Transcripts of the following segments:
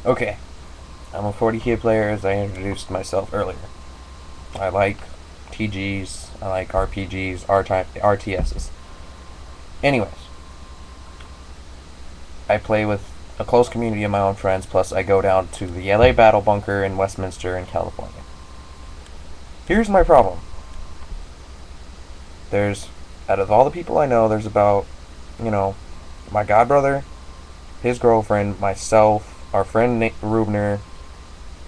Okay, I'm a 40k player, as I introduced myself earlier. I like TGs, I like RPGs, RTSs. Anyways, I play with a close community of my own friends, plus I go down to the LA Battle Bunker in Westminster in California. Here's my problem. There's, out of all the people I know, there's about, you know, my godbrother, his girlfriend, myself, our friend Nate Rubner.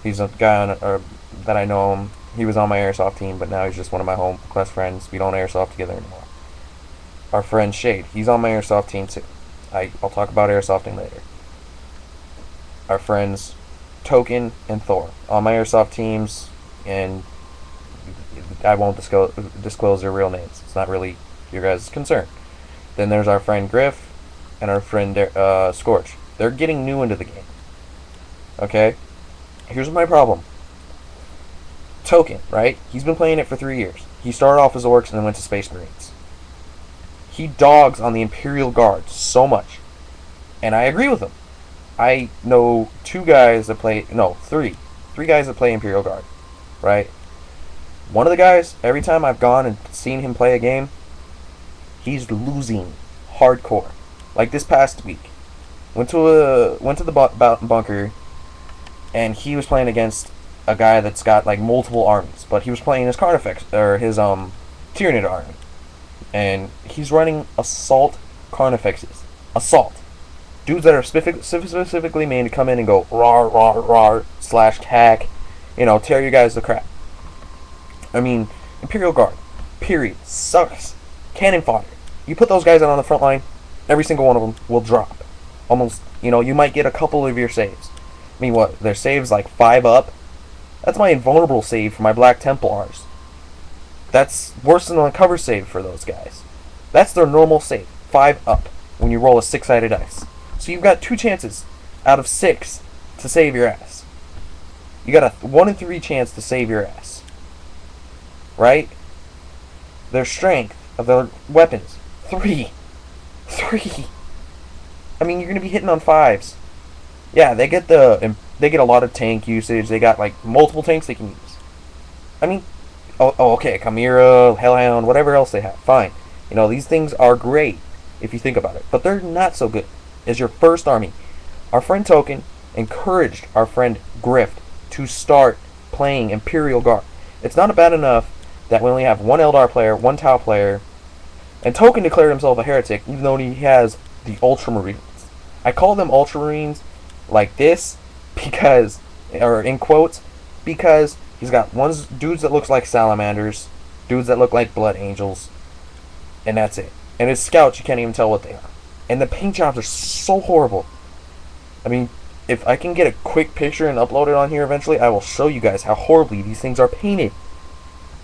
He's a guy that I know him. He was on my airsoft team, but now he's just one of my home class friends. We don't airsoft together anymore. Our friend Shade, he's on my airsoft team too. I'll talk about airsofting later. Our friends Token and Thor on my airsoft teams, and I won't disclose their real names. It's not really your guys' concern. Then there's our friend Griff and our friend Scorch. They're getting new into the game. Okay? Here's my problem. Token, right? He's been playing it for 3 years. He started off as Orcs and then went to Space Marines. He dogs on the Imperial Guard so much. And I agree with him. I know three guys that play Imperial Guard, right? One of the guys, every time I've gone and seen him play a game, he's losing hardcore. Like this past week, went to the bunker, and he was playing against a guy that's got like multiple armies, but he was playing his Carnifex or his Tyranid army, and he's running assault Carnifexes. Assault. Dudes that are specifically made to come in and go rawr, rawr, rawr, slash hack, tear you guys to crap. I mean, Imperial Guard, period, sucks. Cannon fodder. You put those guys out on the front line, every single one of them will drop. Almost, you might get a couple of your saves. I mean, what, their saves like 5 up? That's my invulnerable save for my Black Templars. That's worse than a cover save for those guys. That's their normal save, 5 up, when you roll a 6-sided dice. So you've got 2 chances out of 6 to save your ass. You got a 1 in 3 chance to save your ass. Right? Their strength of their weapons, 3. 3. I mean, you're gonna be hitting on 5s. Yeah, they get a lot of tank usage. They got like multiple tanks they can use. I mean, okay, Chimera, Hellhound, whatever else they have, fine. These things are great if you think about it, but they're not so good as your first army. Our friend Token encouraged our friend Grift to start playing Imperial Guard. It's not bad enough that we only have one Eldar player, one Tau player, and Token declared himself a heretic, even though he has the Ultramarines. I call them Ultramarines like this because, or in quotes, because he's got dudes that looks like salamanders, dudes that look like blood angels, and that's it. And his scouts, you can't even tell what they are. And the paint jobs are so horrible. I mean, if I can get a quick picture and upload it on here eventually, I will show you guys how horribly these things are painted.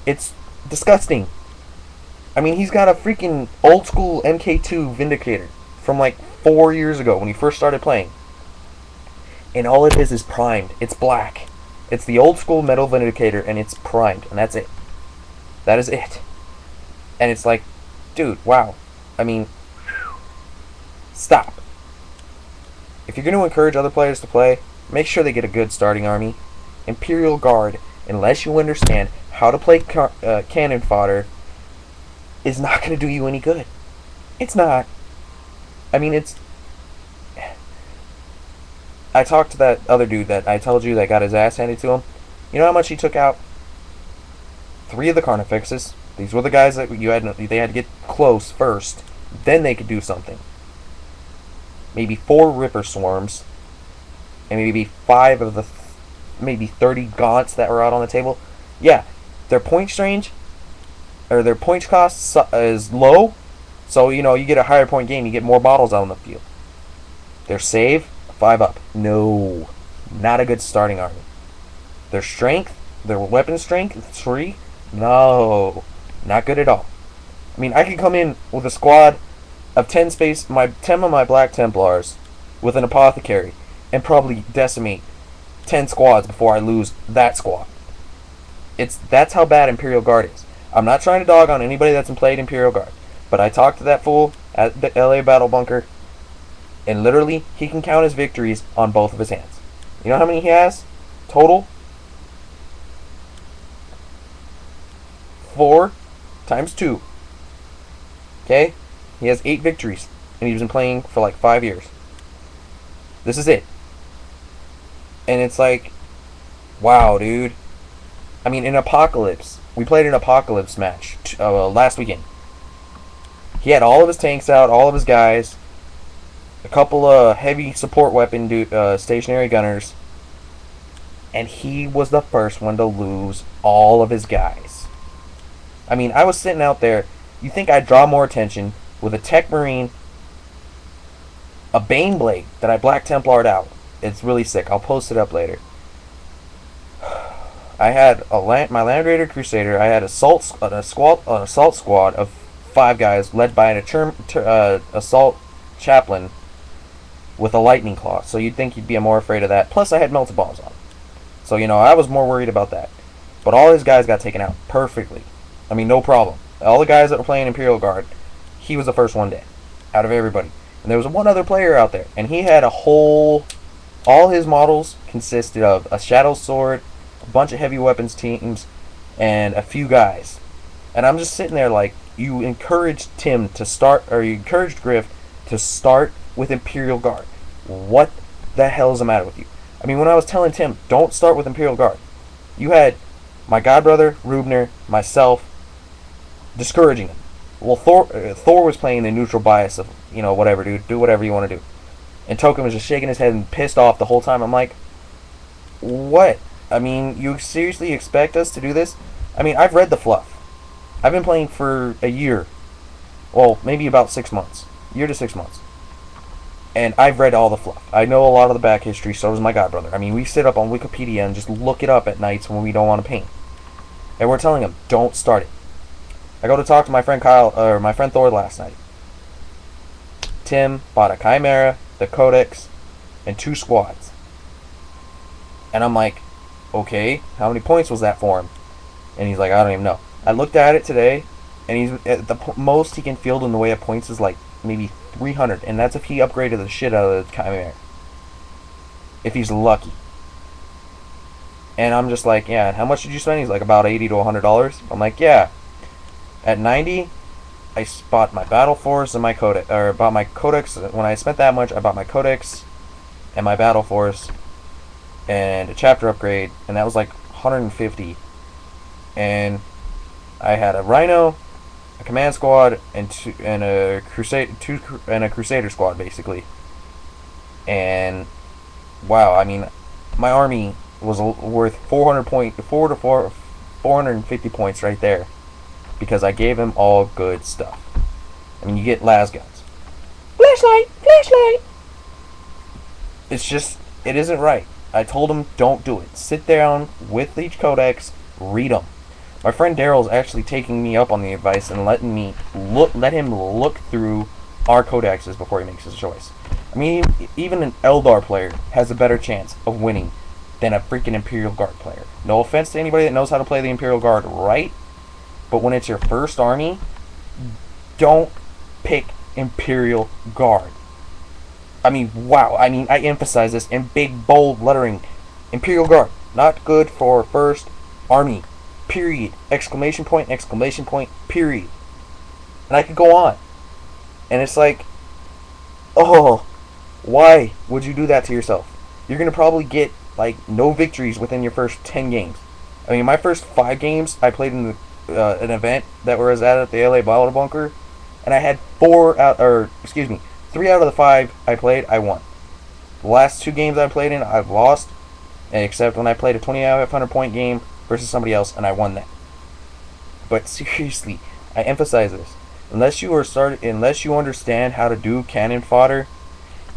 It's disgusting. I mean, he's got a freaking old school MK2 Vindicator from like 4 years ago when he first started playing. And all it is primed. It's black. It's the old school metal Vindicator, and it's primed, and that's it. That is it. And it's like, dude, wow. I mean, stop. If you're going to encourage other players to play, make sure they get a good starting army. Imperial Guard, unless you understand how to play cannon fodder, is not going to do you any good. It's not. I mean, I talked to that other dude that I told you that got his ass handed to him. You know how much he took out? 3 of the Carnifexes. These were the guys that they had to get close first. Then they could do something. Maybe 4 Ripper Swarms. And maybe 5 of the maybe 30 Gaunts that were out on the table. Yeah, their point range, or their point cost is low. So, you get a higher point game, you get more bottles out on the field. Their save, 5 up. No, not a good starting army. Their strength, their weapon strength, 3. No, not good at all. I mean, I could come in with a squad of 10 of my Black Templars with an apothecary and probably decimate 10 squads before I lose that squad. That's how bad Imperial Guard is. I'm not trying to dog on anybody that's played Imperial Guard, but I talked to that fool at the LA Battle Bunker, and literally, he can count his victories on both of his hands. You know how many he has total? 4 times 2. Okay? He has 8 victories. And he's been playing for like 5 years. This is it. And it's like, wow, dude. I mean, in Apocalypse, we played an Apocalypse match last weekend. He had all of his tanks out, all of his guys, a couple of heavy support weapon stationary gunners, and he was the first one to lose all of his guys. I mean, I was sitting out there. You think I'd draw more attention with a Tech Marine, a Baneblade that I Black Templared out. It's really sick. I'll post it up later. I had my Land Raider Crusader. I had an assault squad of 5 guys led by an assault chaplain with a lightning claw. So you'd think you'd be more afraid of that. Plus, I had melted bombs on. So I was more worried about that. But all his guys got taken out perfectly. I mean, no problem. All the guys that were playing Imperial Guard, he was the first one dead out of everybody. And there was one other player out there, and he had all his models consisted of a Shadow Sword, a bunch of heavy weapons teams, and a few guys. And I'm just sitting there like, you encouraged Tim to start, or you encouraged Griff to start with Imperial Guard. What the hell is the matter with you? I mean, when I was telling Tim, don't start with Imperial Guard, you had my godbrother, Rubner, myself, discouraging him. Well, Thor was playing the neutral bias of, whatever, dude, do whatever you want to do. And Token was just shaking his head and pissed off the whole time. I'm like, what? I mean, you seriously expect us to do this? I mean, I've read the fluff. I've been playing for a year. Well, maybe about 6 months. Year to 6 months. And I've read all the fluff. I know a lot of the back history, so does my godbrother. I mean, we sit up on Wikipedia and just look it up at nights when we don't want to paint. And we're telling him, don't start it. I go to talk to my friend my friend Thor last night. Tim bought a Chimera, the Codex, and 2 squads. And I'm like, okay, how many points was that for him? And he's like, I don't even know. I looked at it today, and he's at the most he can field in the way of points is like maybe 300, and that's if he upgraded the shit out of the Chimera. If he's lucky. And I'm just like, yeah, how much did you spend? He's like, about $80 to $100. I'm like, yeah. At 90, I bought my Battle Force and my Codex, or bought my Codex. When I spent that much, I bought my Codex and my Battle Force and a chapter upgrade, and that was like 150. And I had a Rhino, a Command Squad, and a Crusader Squad basically. And wow, I mean, my army was worth 450 points right there. Because I gave him all good stuff. I mean, you get las guns. Flashlight! Flashlight! It's just, it isn't right. I told him, don't do it. Sit down with each codex, read them. My friend Daryl's actually taking me up on the advice and let him look through our codexes before he makes his choice. I mean, even an Eldar player has a better chance of winning than a freaking Imperial Guard player. No offense to anybody that knows how to play the Imperial Guard right. But when it's your first army, don't pick Imperial Guard. I mean, wow. I mean, I emphasize this in big, bold lettering. Imperial Guard, not good for first army. Period. Exclamation point, period. And I could go on. And it's like, oh, why would you do that to yourself? You're going to probably get, like, no victories within your first 10 games. I mean, my first 5 games, I played in an event that was at the LA Battle Bunker, and I had 3 out of the 5 I played, I won. The last 2 games I played in, I've lost, except when I played a 2,500 point game versus somebody else, and I won that. But seriously, I emphasize this: unless you understand how to do cannon fodder,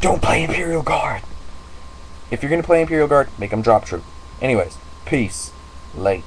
don't play Imperial Guard. If you're gonna play Imperial Guard, make them drop troop. Anyways, peace. Late.